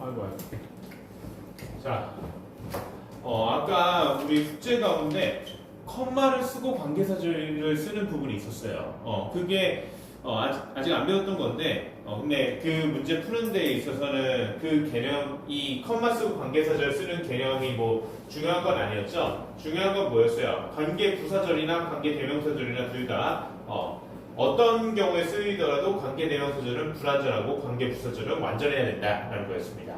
아이고, 아이고. 자, 아까 우리 숙제 가운데 컴마를 쓰고 관계사절을 쓰는 부분이 있었어요. 그게 아직 안 배웠던 건데, 근데 그 문제 푸는 데 있어서는 그 개념, 이 컴마 쓰고 관계사절 쓰는 개념이 뭐 중요한 건 아니었죠. 중요한 건 뭐였어요? 관계 부사절이나 관계 대명사절이나 둘 다 어떤 경우에 쓰이더라도 관계 대명사절은 불완전하고 관계 부사절은 완전해야 된다라는 거였습니다.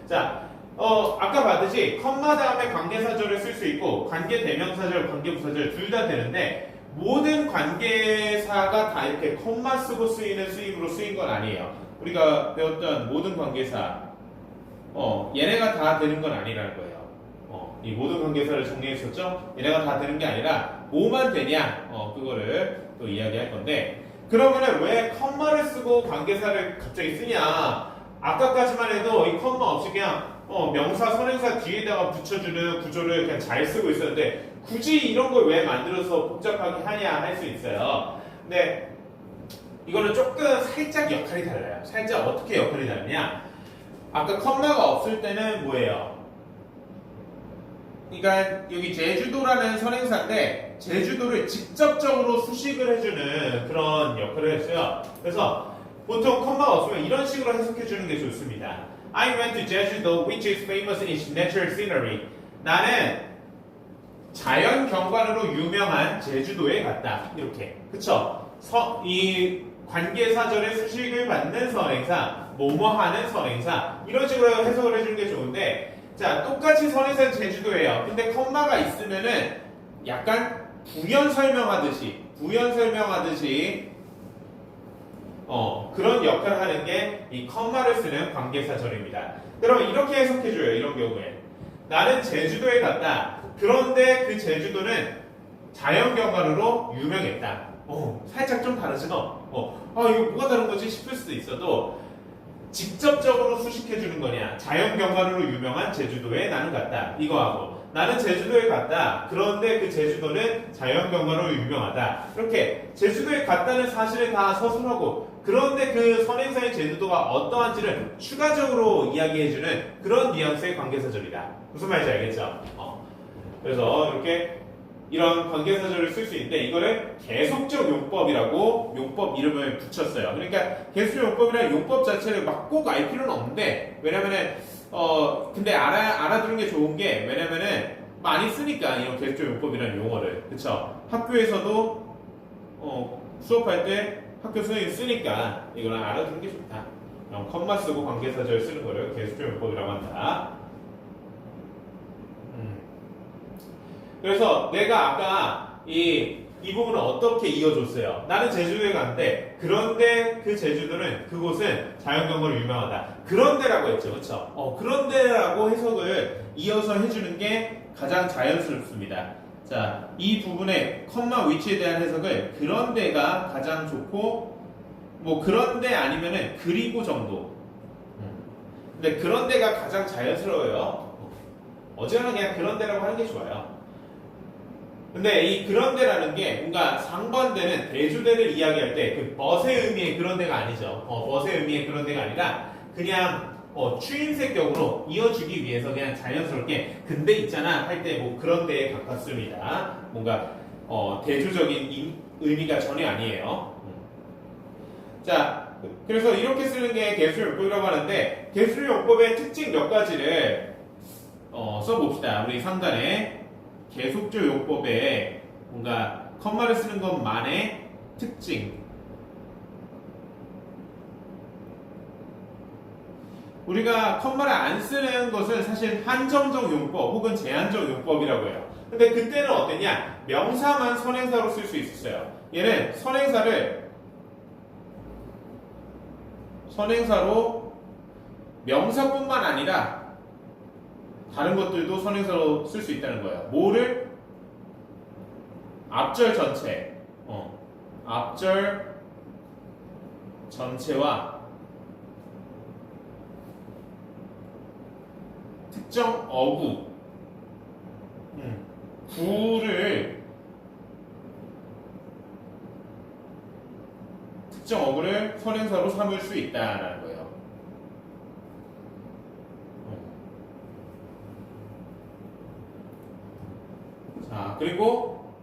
자, 아까 봤듯이 컴마 다음에 관계사절을 쓸 수 있고 관계 대명사절, 관계 부사절 둘 다 되는데 모든 관계사가 다 이렇게 컴마 쓰고 쓰이는 쓰임으로 쓰인 건 아니에요. 우리가 배웠던 모든 관계사, 얘네가 다 되는 건 아니라는 거예요. 이 모든 관계사를 정리했었죠? 얘네가 다 되는 게 아니라 뭐만 되냐? 그거를 또 이야기할 건데 그러면은 왜 컴마를 쓰고 관계사를 갑자기 쓰냐? 아까까지만 해도 이 컴마 없이 그냥 명사, 선행사 뒤에다가 붙여주는 구조를 그냥 잘 쓰고 있었는데 굳이 이런 걸 왜 만들어서 복잡하게 하냐 할 수 있어요. 근데 이거는 조금 살짝 역할이 달라요. 살짝 어떻게 역할이 다르냐? 아까 컴마가 없을 때는 뭐예요? 그러니까 여기 제주도라는 선행사인데 제주도를 직접적으로 수식을 해주는 그런 역할을 했어요. 그래서 보통 컴마가 없으면 이런 식으로 해석해주는 게 좋습니다. I went to Jeju-do, which is famous in its natural scenery. 나는 자연 경관으로 유명한 제주도에 갔다. 이렇게. 그쵸? 이 관계사절의 수식을 받는 선행사, 뭐뭐하는 선행사 이런 식으로 해석을 해주는 게 좋은데 자, 똑같이 선행사는 제주도예요. 근데 컴마가 있으면은 약간 부연 설명하듯이 그런 역할을 하는 게 이 컴마를 쓰는 관계사절입니다. 그럼 이렇게 해석해줘요. 이런 경우에 나는 제주도에 갔다. 그런데 그 제주도는 자연경관으로 유명했다. 살짝 좀 다르죠? 이거 뭐가 다른 거지 싶을 수도 있어도 직접적으로 수식해주는 거냐 자연경관으로 유명한 제주도에 나는 갔다. 이거하고 나는 제주도에 갔다. 그런데 그 제주도는 자연경관으로 유명하다. 이렇게 제주도에 갔다는 사실은 다 서술하고 그런데 그 선행사의 제주도가 어떠한지를 추가적으로 이야기해주는 그런 뉘앙스의 관계사절이다. 무슨 말인지 알겠죠? 그래서 이렇게 이런 관계사절을 쓸 수 있는데 이거를 계속적 용법이라고 용법 이름을 붙였어요. 그러니까 계속적 용법이라는 용법 자체를 막 꼭 알 필요는 없는데 왜냐면은 근데 알아두는 게 좋은 게 왜냐면은 많이 쓰니까 이런 계속적 용법이라는 용어를 그쵸? 학교에서도 수업할 때 학교 선생님이 쓰니까 이거는 알아두는 게 좋다. 컴마 쓰고 관계사절 쓰는 거를 계속적 용법이라고 한다. 그래서 내가 아까 이 부분을 어떻게 이어줬어요? 나는 제주도에 갔는데 그런데 그 제주도는 그곳은 자연경관으로 유명하다. 그런데라고 했죠. 그렇죠? 그런데라고 해석을 이어서 해주는 게 가장 자연스럽습니다. 자, 이 부분의 컴마 위치에 대한 해석을 그런데가 가장 좋고 뭐 그런데 아니면은 그리고 정도. 근데 그런데가 가장 자연스러워요. 어지간하면 그냥 그런데라고 하는 게 좋아요. 근데 이 그런데라는 게 뭔가 상반되는 대조대를 이야기할 때 그 벗의 의미의 그런데가 아니죠. 벗의 의미의 그런데가 아니라 그냥 추임새격으로 이어주기 위해서 그냥 자연스럽게 근데 있잖아 할 때 뭐 그런데에 가깝습니다. 뭔가 대조적인 의미가 전혀 아니에요. 자, 그래서 이렇게 쓰는 게 개수용법이라고 하는데 개수용법의 특징 몇 가지를 써봅시다. 우리 상단에 계속적 용법에 뭔가 컴마를 쓰는 것만의 특징. 우리가 컴마를 안 쓰는 것은 사실 한정적 용법 혹은 제한적 용법이라고 해요. 근데 그때는 어땠냐? 명사만 선행사로 쓸 수 있었어요. 얘는 선행사로 명사뿐만 아니라 다른 것들도 선행사로 쓸 수 있다는 거예요. 뭐를? 앞절 전체. 앞절 전체와 특정 어구. 구를 특정 어구를 선행사로 삼을 수 있다라는 거예요. 그리고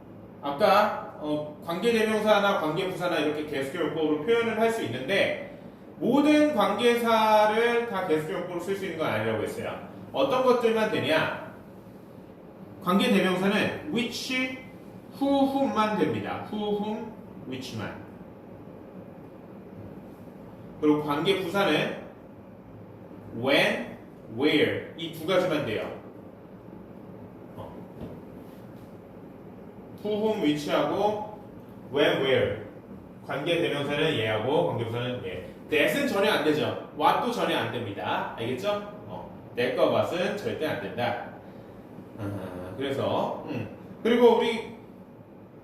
아까 관계대명사나 관계부사나 이렇게 계속용법으로 표현을 할 수 있는데 모든 관계사를 다 계속용법으로 쓸 수 있는 건 아니라고 했어요. 어떤 것들만 되냐? 관계대명사는 which, who, whom만 됩니다. who, whom, which만. 그리고 관계부사는 when, where 이 두 가지만 돼요. who, whom, which하고 when, where 관계대명사는 얘하고 관계부사는 얘. that은 전혀 안 되죠. what도 전혀 안 됩니다. 알겠죠? that과 what은 절대 안 된다. 그래서 그리고 우리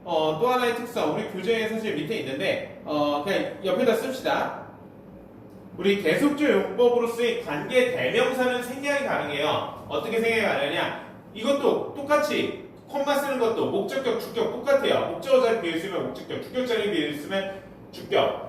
또 하나의 특성 우리 교재에 사실 밑에 있는데 그냥 옆에다 씁시다. 우리 계속적 용법으로 쓰인 관계대명사는 생략이 가능해요. 어떻게 생략이 가능하냐? 이것도 똑같이 콤마 쓰는 것도 목적격, 주격 똑같아요. 목적어 자리 비어 있으면 목적격, 주격 자리 비어 있으면 주격.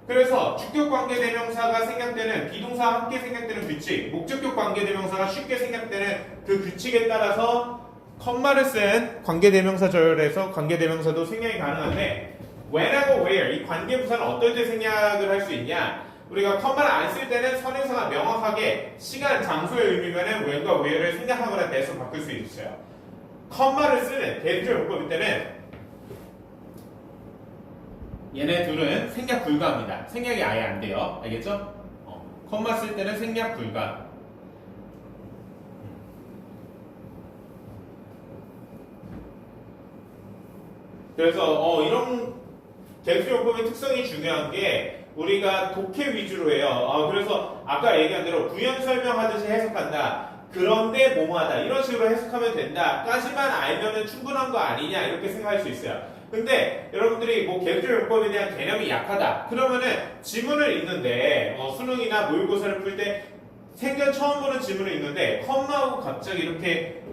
그래서 주격 관계대명사가 생략되는 비동사와 함께 생략되는 규칙, 목적격 관계대명사가 쉽게 생략되는 그 규칙에 따라서 컴마를 쓴 관계대명사절에서 관계대명사도 생략이 가능한데 when하고 where 이 관계부사는 어떨 때 생략을 할 수 있냐? 우리가 컴마를 안 쓸 때는 선행사가 명확하게 시간, 장소의 의미면은 when과 where를 생략하거나 대서 바꿀 수 있어요. 컴마를 쓰는 대표적 용법일 때는 얘네 둘은 생략 불가합니다. 생략이 아예 안 돼요. 알겠죠? 컴마 쓸 때는 생략 불가. 그래서 이런 대표용법의 특성이 중요한 게 우리가 독해 위주로 해요. 그래서 아까 얘기한 대로 부연 설명하듯이 해석한다. 그런데 뭐뭐하다 이런 식으로 해석하면 된다까지만 알면은 충분한 거 아니냐 이렇게 생각할 수 있어요. 근데 여러분들이 뭐 계획적용법에 대한 개념이 약하다 그러면은 지문을 읽는데 수능이나 모의고사를 풀 때 생전 처음 보는 지문을 읽는데 컴마하고 갑자기 이렇게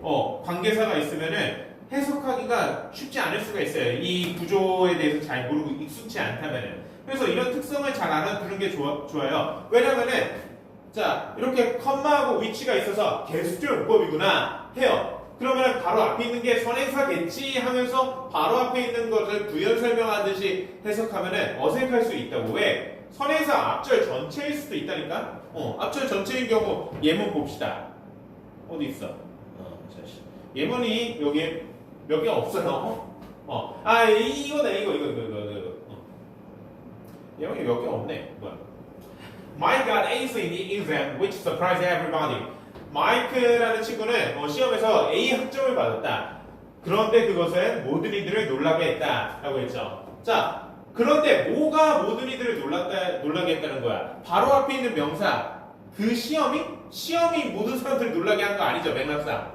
관계사가 있으면은 해석하기가 쉽지 않을 수가 있어요. 이 구조에 대해서 잘 모르고 익숙치 않다면은. 그래서 이런 특성을 잘 알아두는 게 좋아요. 왜냐면은 자 이렇게 컴마하고 위치가 있어서 계속적 용법이구나 해요. 그러면 바로 앞에 있는 게 선행사겠지 하면서 바로 앞에 있는 것을 부연 설명하듯이 해석하면 어색할 수 있다고. 왜? 선행사 앞절 전체일 수도 있다니까. 앞절 전체인 경우 예문 봅시다. 어디 있어? 예문이 여기 몇 개 없어요. 이거네 이거. 예문이 몇 개 없네. 뭐야? Mike got A's in the exam, which surprised everybody. 마이크라는 친구는 시험에서 A 학점을 받았다. 그런데 그것은 모든 이들을 놀라게 했다라고 했죠. 자, 그런데 뭐가 모든 이들을 놀라게 했다는 거야? 바로 앞에 있는 명사, 그 시험이 모든 사람들을 놀라게 한 거 아니죠, 맥락상.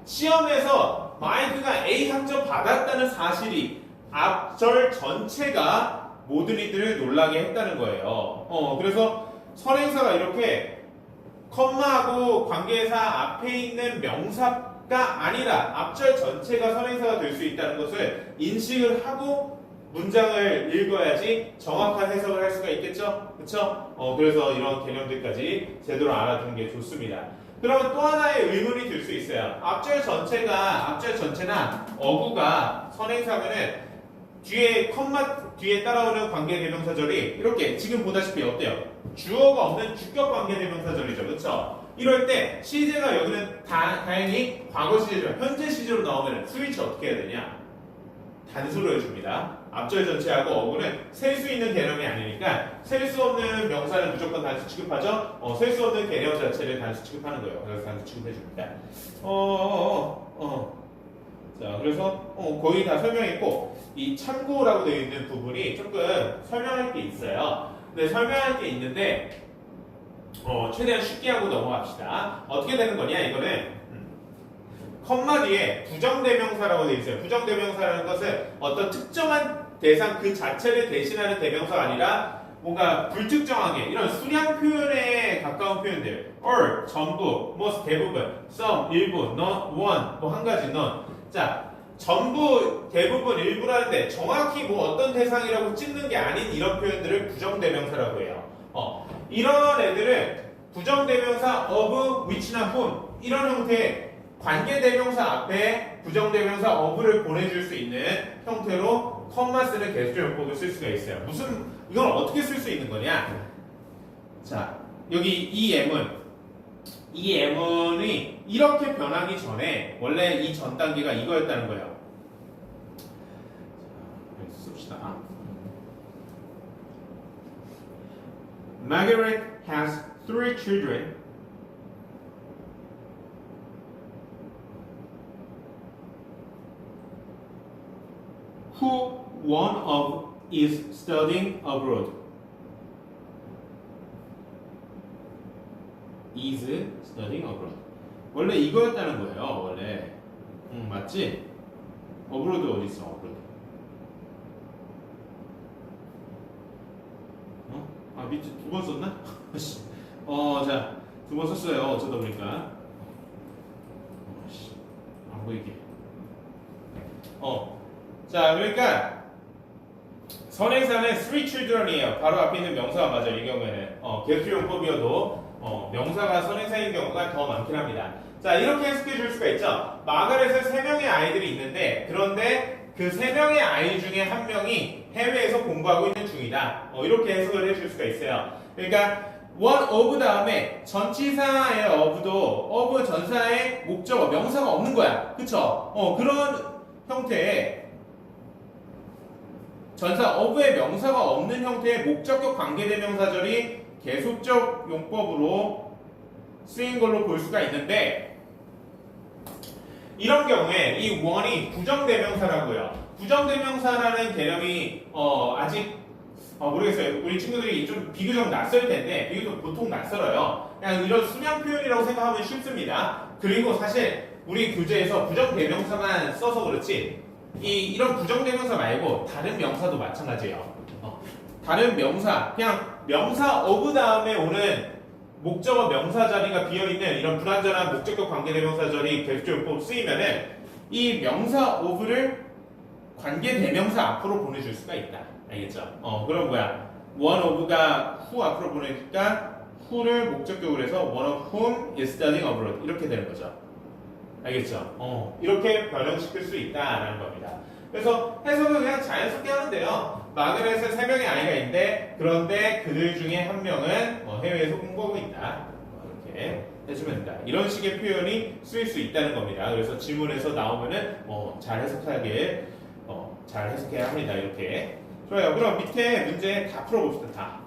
시험에서 마이크가 A 학점 받았다는 사실이 앞절 전체가 모든 이들을 놀라게 했다는 거예요. 그래서 선행사가 이렇게 컴마하고 관계사 앞에 있는 명사가 아니라 앞절 전체가 선행사가 될 수 있다는 것을 인식을 하고 문장을 읽어야지 정확한 해석을 할 수가 있겠죠? 그쵸? 그래서 이런 개념들까지 제대로 알아두는 게 좋습니다. 그러면 또 하나의 의문이 들 수 있어요. 앞절 전체나 어구가 선행사면은 뒤에 컴마 뒤에 따라오는 관계대명사절이 이렇게 지금 보다시피 어때요? 주어가 없는 주격 관계대명사절이죠. 그쵸? 이럴 때 시제가 여기는 다행히 과거 시제죠. 현재 시제로 나오면 스위치 어떻게 해야 되냐? 단수로 해줍니다. 앞절 전체하고 어구는 셀 수 있는 개념이 아니니까 셀 수 없는 명사는 무조건 단수 취급하죠. 셀 수 없는 개념 자체를 단수 취급하는 거예요. 그래서 단수 취급해줍니다. 자, 그래서 거의 다 설명했고 이 참고라고 되어 있는 부분이 조금 설명할 게 있어요. 근데 설명할 게 있는데 최대한 쉽게 하고 넘어갑시다. 어떻게 되는 거냐? 이거는 컴마 뒤에 부정대명사라고 되어 있어요. 부정대명사라는 것은 어떤 특정한 대상 그 자체를 대신하는 대명사가 아니라 뭔가 불특정하게 이런 수량 표현에 가까운 표현들 all, 전부, most, 대부분, some, 일부, none, one, 뭐 한 가지, none. 자, 전부, 대부분, 일부라는데 정확히 뭐 어떤 대상이라고 찍는 게 아닌 이런 표현들을 부정대명사라고 해요. 이런 애들은 부정대명사 of, which나 whom 이런 형태의 관계대명사 앞에 부정대명사 of를 보내줄 수 있는 형태로 컴마 쓰는 개수절 용법을 쓸 수가 있어요. 이걸 어떻게 쓸 수 있는 거냐? 자, 여기 이 M이 이렇게 변하기 전에 원래 이 전 단계가 이거였다는 거예요. 자, 씁시다. Margaret has 3 children. Who one of is studying abroad. is studying abroad. 원래 이거였다는 거예요. 원래. 맞지? abroad 어디 있어? abroad. 밑에 2번 썼나? 자, 2번 썼어요. 어쩌다 보니까. 안 보이게. 자, 그러니까 선행사는 3 children이에요. 바로 앞에 있는 명사가 맞아요. 이 경우에는 개수용법이어도 명사가 선행사인 경우가 더 많긴 합니다. 자, 이렇게 해석해 줄 수가 있죠. 마가렛에 3명의 아이들이 있는데 그런데 그 3명의 아이 중에 한 명이 해외에서 공부하고 있는 중이다. 이렇게 해석을 해줄 수가 있어요. 그러니까 one of 다음에 전치사의 of도 of 전사의 목적어 명사가 없는 거야. 그쵸? 그런 형태의 전사 of의 명사가 없는 형태의 목적격 관계대명사절이 계속적 용법으로 쓰인 걸로 볼 수가 있는데 이런 경우에 이 one이 부정대명사라고요. 부정대명사라는 개념이 아직 모르겠어요. 우리 친구들이 좀 비교적 낯설 텐데 비교적 보통 낯설어요. 그냥 이런 수량 표현이라고 생각하면 쉽습니다. 그리고 사실 우리 교재에서 부정대명사만 써서 그렇지 이런 부정대명사 말고 다른 명사도 마찬가지예요. 다른 명사, 그냥 명사 of 다음에 오는 목적어 명사 자리가 비어있는 이런 불완전한 목적격 관계대명사절이 계속적으로 쓰이면은 이 명사 of를 관계대명사 앞으로 보내줄 수가 있다. 알겠죠? 그럼 뭐야? one of가 who 앞으로 보내니까 who를 목적격으로 해서 one of whom is studying abroad 이렇게 되는 거죠. 알겠죠? 이렇게 변형시킬 수 있다라는 겁니다. 그래서 해석을 그냥 자연스럽게 하는데요. 마그렛에 3명의 아이가 있는데 그런데 그들 중에 한 명은 해외에서 공부하고 있다. 이렇게 해주면 된다. 이런 식의 표현이 쓰일 수 있다는 겁니다. 그래서 지문에서 나오면은 잘 해석해야 합니다. 이렇게. 좋아요. 그럼 밑에 문제 다 풀어봅시다. 다.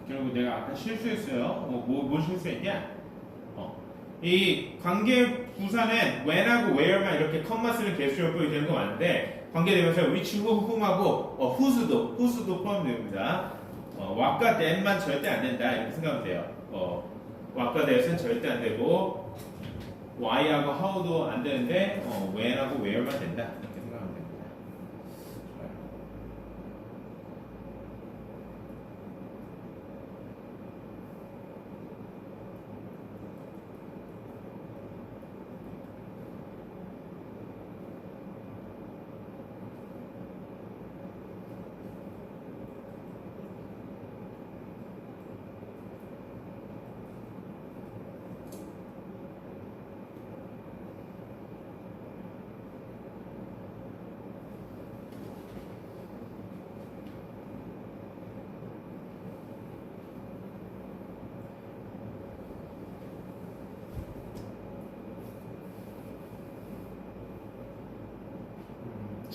그리고 내가 아까 실수했어요. 뭐 실수했냐? 이 관계 부사는 when하고 where만 이렇게 컴마 쓰는 개수용법이 되는 거 맞는데 관계대명사 which, who, whom하고 who's도 포함됩니다. what과 then만 절대 안 된다 이렇게 생각하면 돼요. what과 that은 절대 안 되고 why하고 how도 안 되는데 when하고 where만 된다 이렇게 생각하면 됩니다.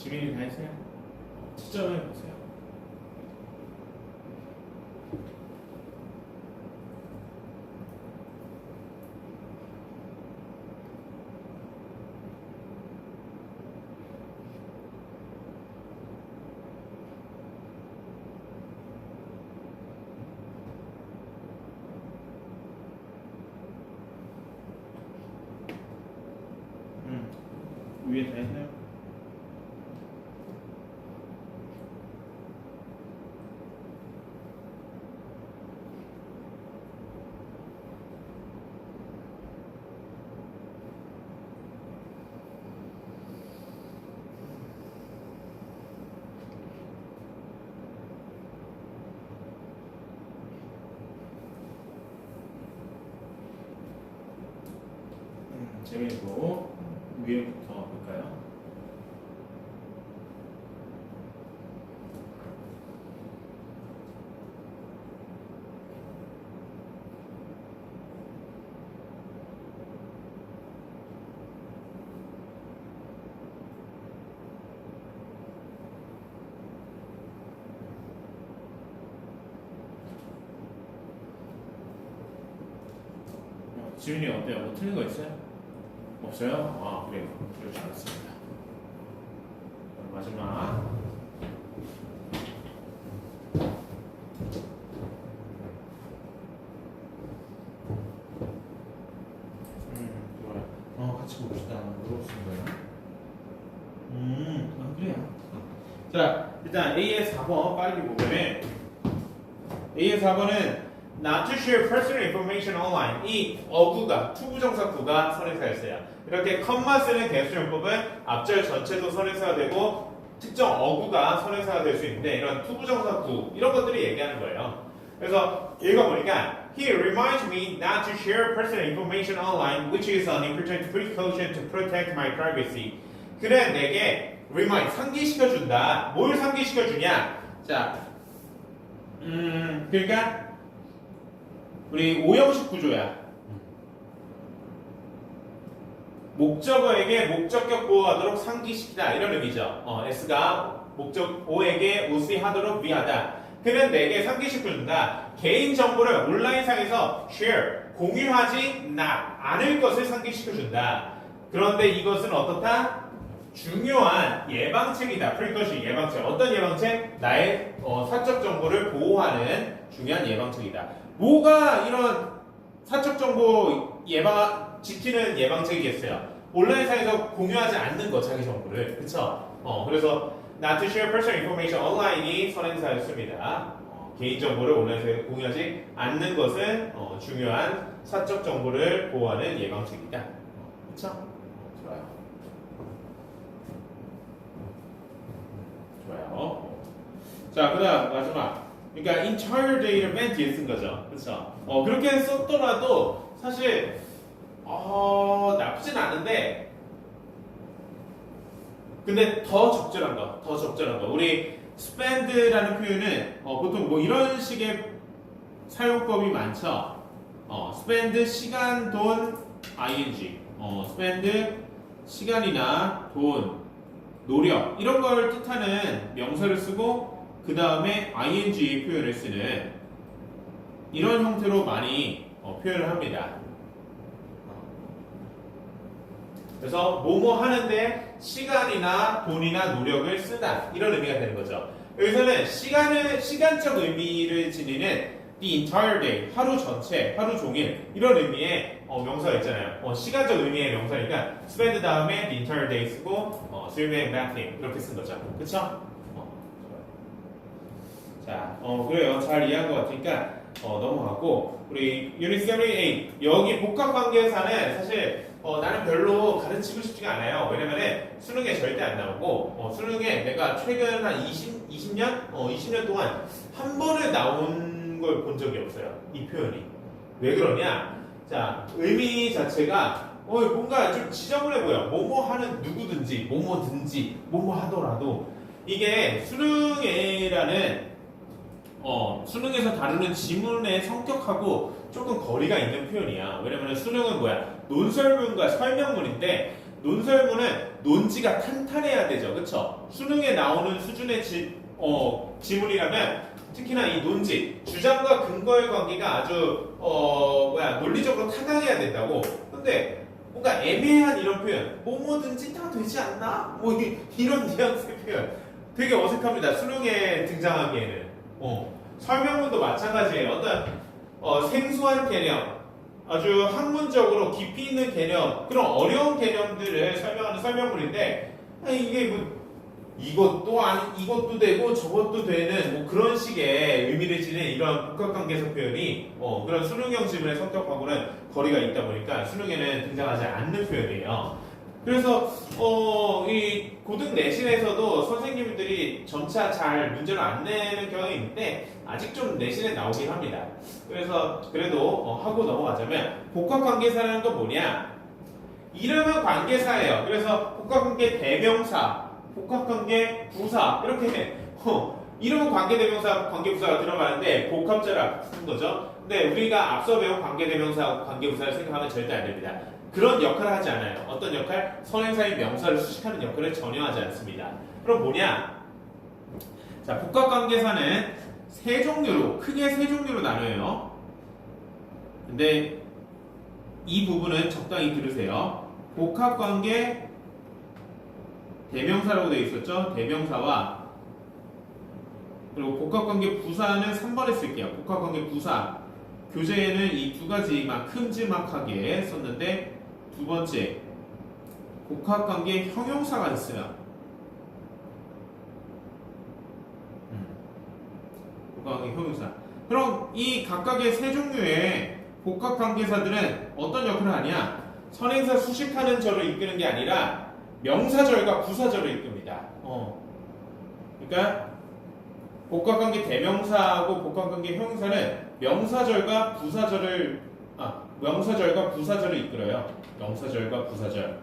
지민이 다 했어요? 채점해 보세요. 위에 다 했나요? 재미있고 위에부터 볼까요? 지윤이 어때요? 뭐 틀린 거 있어요? 없어요? 아 그래요. 그럴 줄 알았습니다. 마지막 좋아요. 같이 봅시다. 물어보신 거예요? 그래요. 자 일단 A의 4번 빨리 보면은 A의 4번은 Not to share personal information online. 이 어구가 투부정사구가 선행사였어요. 이렇게 컴마 쓰는 개수용법은 앞절 전체도 선행사가 되고 특정 어구가 선행사가 될 수 있는데 이런 투부정사구 이런 것들이 얘기하는 거예요. 그래서 읽어보니까 He reminds me not to share personal information online, which is an important precaution to protect my privacy. 그는 내게 remind 상기시켜준다. 뭘 상기시켜주냐? 자, 그러니까 우리 오형식 구조야. 목적어에게 목적격 보호하도록 상기시키다 이런 의미죠. S가 목적 O에게 오시하도록 위하다. 그는 내게 상기시켜준다. 개인 정보를 온라인상에서 share 공유하지 않을 것을 상기시켜준다. 그런데 이것은 어떻다? 중요한 예방책이다. precaution 예방책. 어떤 예방책? 나의 사적 정보를 보호하는 중요한 예방책이다. 뭐가 이런 사적 정보 지키는 예방책이겠어요? 온라인상에서 공유하지 않는 거, 자기 정보를. 그쵸? 그래서 not to share personal information online이 선행사였습니다. 개인 정보를 온라인상에서 공유하지 않는 것은 중요한 사적 정보를 보호하는 예방책이다. 그쵸? 좋아요. 자, 그 다음 마지막. 그러니까 entire day를 맨 뒤에 쓴 거죠. 그렇죠? 그렇게 썼더라도 사실 나쁘진 않은데 근데 더 적절한 거. 우리 spend라는 표현은 보통 뭐 이런 식의 사용법이 많죠. spend 시간, 돈, ing. spend 시간이나 돈, 노력 이런 걸 뜻하는 명사를 쓰고 그 다음에 ing 표현을 쓰는 이런 형태로 많이 표현을 합니다. 그래서 뭐뭐 하는데 시간이나 돈이나 노력을 쓰다 이런 의미가 되는 거죠. 여기서는 시간적 의미를 지니는 the entire day 하루 전체, 하루 종일 이런 의미의 명사가 있잖아요. 시간적 의미의 명사니까 spend 다음에 the entire day 쓰고 swimming, bathing 이렇게 쓴 거죠. 그쵸? 자, 그래요. 잘 이해한 것 같으니까 넘어가고 우리 유닛 78 여기 복합관계사는 사실 나는 별로 가르치고 싶지가 않아요. 왜냐면은 수능에 절대 안 나오고 수능에 내가 최근 한 20년 동안 한 번에 나온 걸 본 적이 없어요. 이 표현이. 왜 그러냐? 자, 의미 자체가 뭔가 좀 지저분해 보여. 뭐뭐 하는 누구든지, 뭐뭐든지, 뭐뭐 하더라도 이게 수능에서 다루는 지문의 성격하고 조금 거리가 있는 표현이야. 왜냐면 수능은 뭐야? 논설문과 설명문인데 논설문은 논지가 탄탄해야 되죠. 그쵸? 수능에 나오는 수준의 지문이라면 특히나 이 논지, 주장과 근거의 관계가 아주 논리적으로 타당해야 된다고. 근데 뭔가 애매한 이런 표현, 뭐든지 다 되지 않나? 뭐 이런 뉘앙스의 표현 되게 어색합니다. 수능에 등장하기에는. 설명문도 마찬가지예요. 어떤 생소한 개념, 아주 학문적으로 깊이 있는 개념, 그런 어려운 개념들을 설명하는 설명문인데 이게 뭐 이것도 되고 저것도 되는 뭐 그런 식의 의미를 지닌 이런 복합관계사 표현이 그런 수능형 지문의 성격하고는 거리가 있다 보니까 수능에는 등장하지 않는 표현이에요. 그래서 이 고등 내신에서도 선생님들이 점차 잘 문제를 안 내는 경향이 있는데 아직 좀 내신에 나오긴 합니다. 그래서 그래도 하고 넘어가자면 복합관계사라는 건 뭐냐? 이름은 관계사예요. 그래서 복합관계 대명사, 복합관계 부사 이렇게 이름은 관계대명사, 관계부사가 들어가는데 복합자를 쓰는 거죠. 근데 우리가 앞서 배운 관계대명사, 관계부사를 생각하면 절대 안 됩니다. 그런 역할을 하지 않아요. 어떤 역할? 선행사의 명사를 수식하는 역할을 전혀 하지 않습니다. 그럼 뭐냐? 자, 복합관계사는 크게 세 종류로 나눠요. 근데 이 부분은 적당히 들으세요. 복합관계 대명사라고 되어 있었죠? 대명사와 그리고 복합관계 부사는 3번에 쓸게요. 복합관계 부사 교재에는 이 두 가지만 큼지막하게 썼는데 두 번째 복합관계 형용사가 있어요. 복합관계 형용사. 그럼 이 각각의 세 종류의 복합관계사들은 어떤 역할을 하냐? 선행사 수식하는 절을 이끄는 게 아니라 명사절과 부사절을 이끕니다. 그러니까 복합관계 대명사하고 복합관계 형용사는 명사절과 부사절을 이끌어요. 명사절과 부사절.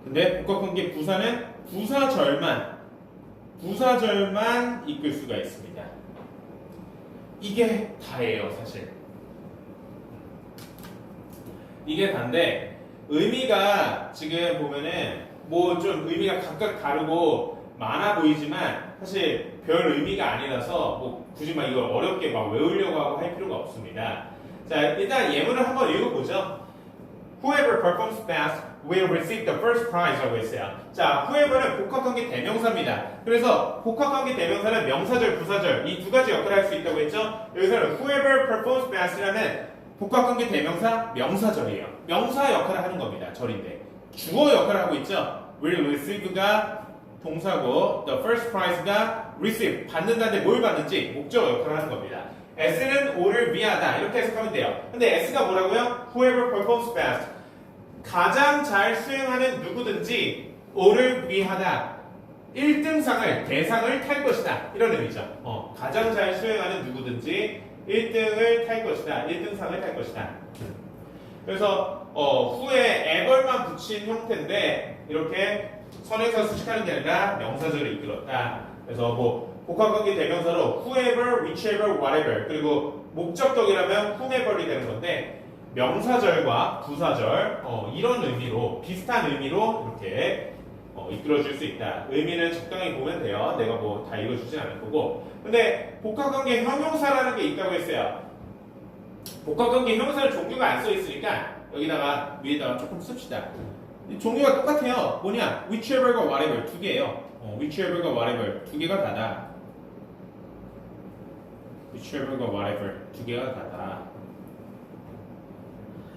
근데 복합관계 부사는 부사절만 이끌 수가 있습니다. 이게 다예요, 사실. 이게 다인데 의미가 지금 보면은 뭐 좀 의미가 각각 다르고 많아 보이지만 사실 별 의미가 아니라서 뭐 굳이 막 이걸 어렵게 막 외우려고 하고 할 필요가 없습니다. 자, 일단 예문을 한번 읽어보죠. Whoever performs best will receive the first prize라고 했어요. 자, whoever는 복합관계 대명사입니다. 그래서 복합관계 대명사는 명사절, 부사절 이 두 가지 역할을 할 수 있다고 했죠. 여기서는 whoever performs best라는 복합관계 대명사 명사절이에요. 명사 역할을 하는 겁니다. 절인데 주어 역할을 하고 있죠. will receive가 동사고 the first prize가 receive 받는다는데 뭘 받는지 목적 역할을 하는 겁니다. S는 O를 위하다 이렇게 해석하면 돼요. 근데 S가 뭐라고요? Whoever performs best 가장 잘 수행하는 누구든지 O를 위하다 1등상을 대상을 탈 것이다 이런 의미죠. 가장 잘 수행하는 누구든지 1등을 탈 것이다 1등상을 탈 것이다. 그래서 후에 ever만 붙인 형태인데 이렇게 선행사 수식하는 게 아니라 명사절을 이끌었다. 그래서 뭐 복합관계 대명사로 whoever, whichever, whatever 그리고 목적격이라면 whomever이 되는 건데 명사절과 부사절 이런 의미로 비슷한 의미로 이렇게 이끌어줄 수 있다. 의미는 적당히 보면 돼요. 내가 뭐 다 읽어주진 않을 거고. 근데 복합관계 형용사라는 게 있다고 했어요. 복합관계 형용사는 종류가 안 써 있으니까 여기다가 위에다가 조금 씁시다. 종류가 똑같아요. 뭐냐? whichever과 whatever 두 개예요. whichever과 whatever 두 개가 다다. whichever과 whatever 두 개가 다다.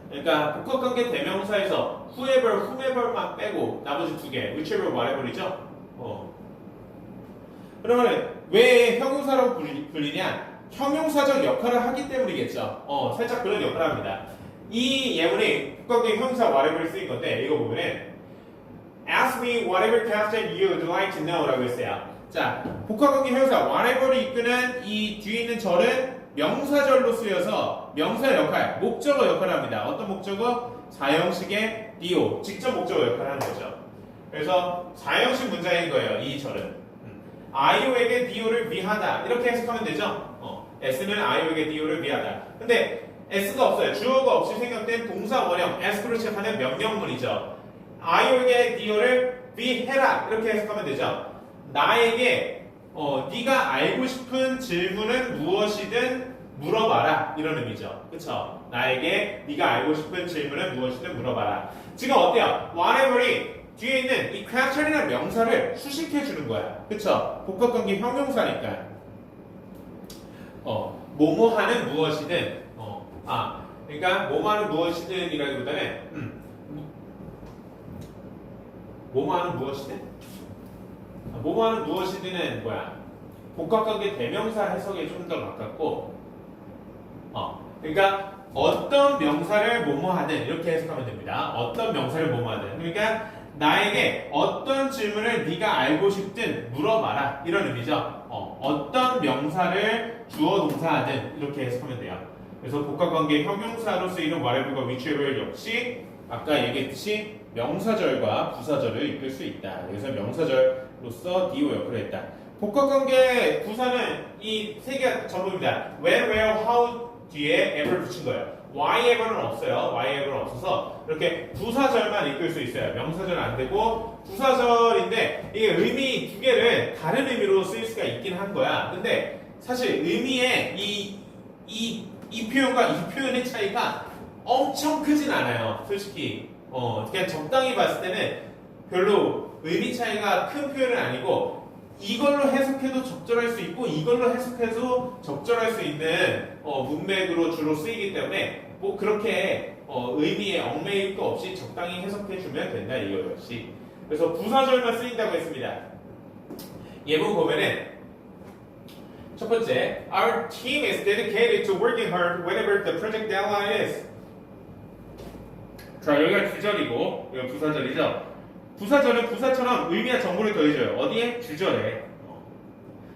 그러니까 복합관계 대명사에서 whoever, whomever만 빼고 나머지 두 개, whichever, whatever이죠. 그러면 왜 형용사라고 불리냐? 형용사적 역할을 하기 때문이겠죠. 살짝 그런 역할을 합니다. 이 예문이 복합관계 형용사 whatever를 쓰인 건데 이거 보면은 ask me whatever question you'd like to know 라고 했어요. 자, 복합관계 형용사 whatever를 이끄는 이 뒤에 있는 절은 명사절로 쓰여서 명사 역할, 목적어 역할을 합니다. 어떤 목적어? 사형식의 do, 직접 목적어 역할을 하는 거죠. 그래서 사형식 문장인 거예요. 이 절은. I오에게 Do를 위하다 이렇게 해석하면 되죠. S는 I오에게 Do를 위하다. 근데 S가 없어요. 주어가 없이 생략된 동사 원형 S로 시작하는 명령문이죠. I오에게 Do를 위해라 이렇게 해석하면 되죠. 나에게 네가 알고 싶은 질문은 무엇이든 물어봐라 이런 의미죠. 그쵸? 나에게 네가 알고 싶은 질문은 무엇이든 물어봐라. 지금 어때요? whatever이 뒤에 있는 이 question이라는 명사를 수식해 주는 거야. 그쵸? 복합관계 형용사니까. 뭐뭐 하는 무엇이든. 그러니까 뭐뭐 하는 무엇이든이라기보다는 뭐뭐 하는 무엇이든. 뭐뭐 하는 무엇이든은 뭐야? 복합관계 대명사 해석에 좀 더 가깝고. 그러니까 어떤 명사를 뭐뭐 하든 이렇게 해석하면 됩니다. 어떤 명사를 뭐뭐 하든. 그러니까 나에게 어떤 질문을 네가 알고 싶든 물어봐라 이런 의미죠. 어떤 명사를 주어 동사하든 이렇게 해석하면 돼요. 그래서 복합관계 형용사로 쓰이는 whatever과 whichever 역시 아까 얘기했듯이 명사절과 부사절을 이끌 수 있다. 그래서 명사절로서 do 역할을 했다. 복합관계 부사는 이 세 개가 전부입니다. when, where, how 뒤에 ever 붙인 거예요. why ever는 없어요. why ever는 없어서 이렇게 부사절만 이끌 수 있어요. 명사절은 안 되고 부사절인데 이게 의미 두 개를 다른 의미로 쓰일 수가 있긴 한 거야. 근데 사실 의미의 이 표현과 이 표현의 차이가 엄청 크진 않아요. 솔직히 그냥 적당히 봤을 때는 별로 의미 차이가 큰 표현은 아니고 이걸로 해석해도 적절할 수 있고 이걸로 해석해도 적절할 수 있는 문맥으로 주로 쓰이기 때문에 뭐 그렇게 의미에 얽매일 거 없이 적당히 해석해주면 된다 이거 역시. 그래서 부사절만 쓰인다고 했습니다. 예문 보면은 첫 번째, Our team is dedicated to working hard whenever the project deadline is. 자 여기가 주절이고 여기가 부사절이죠. 부사절은 부사처럼 의미와 정보를 더해줘요. 어디에? 주절에.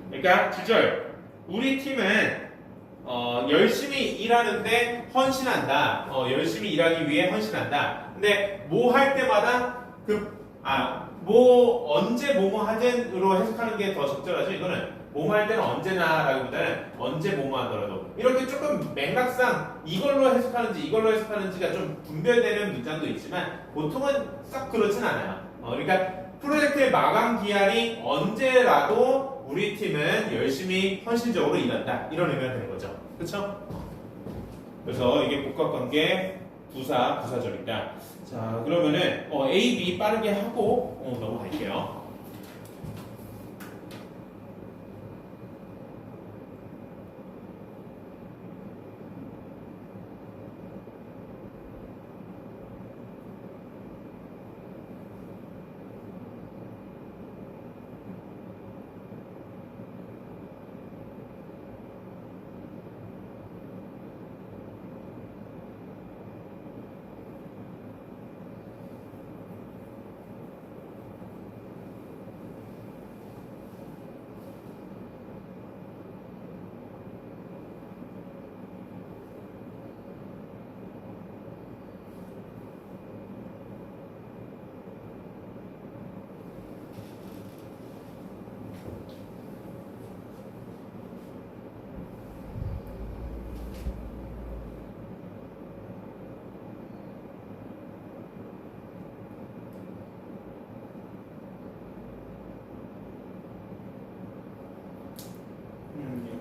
그러니까 주절. 우리 팀은 열심히 일하는데 헌신한다. 열심히 일하기 위해 헌신한다. 근데 뭐 할 때마다 언제 뭐뭐 하든으로 해석하는 게 더 적절하죠. 이거는 뭐뭐 할 때는 언제나라기보다는 언제 뭐뭐 하더라도 이렇게 조금 맥락상 이걸로 해석하는지 이걸로 해석하는지가 좀 분별되는 문장도 있지만 보통은 싹 그렇진 않아요. 그러니까 프로젝트의 마감 기한이 언제라도 우리 팀은 열심히 헌신적으로 일한다 이런 의미가 되는 거죠. 그렇죠? 그래서 이게 복합관계 부사절이다. 자 그러면은 A, B 빠르게 하고 넘어갈게요.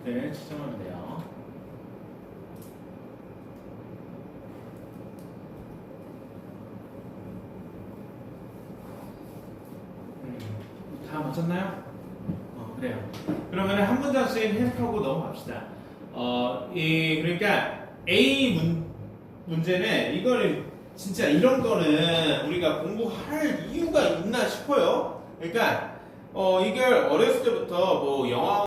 이렇게 지정하면 돼요. 다 맞췄나요? 그래요. 그러면 한 문장씩 해석하고 넘어갑시다. 그러니까 A 문제는 이거는 진짜 이런 거는 우리가 공부할 이유가 있나 싶어요. 그러니까 이걸 어렸을 때부터 뭐 영화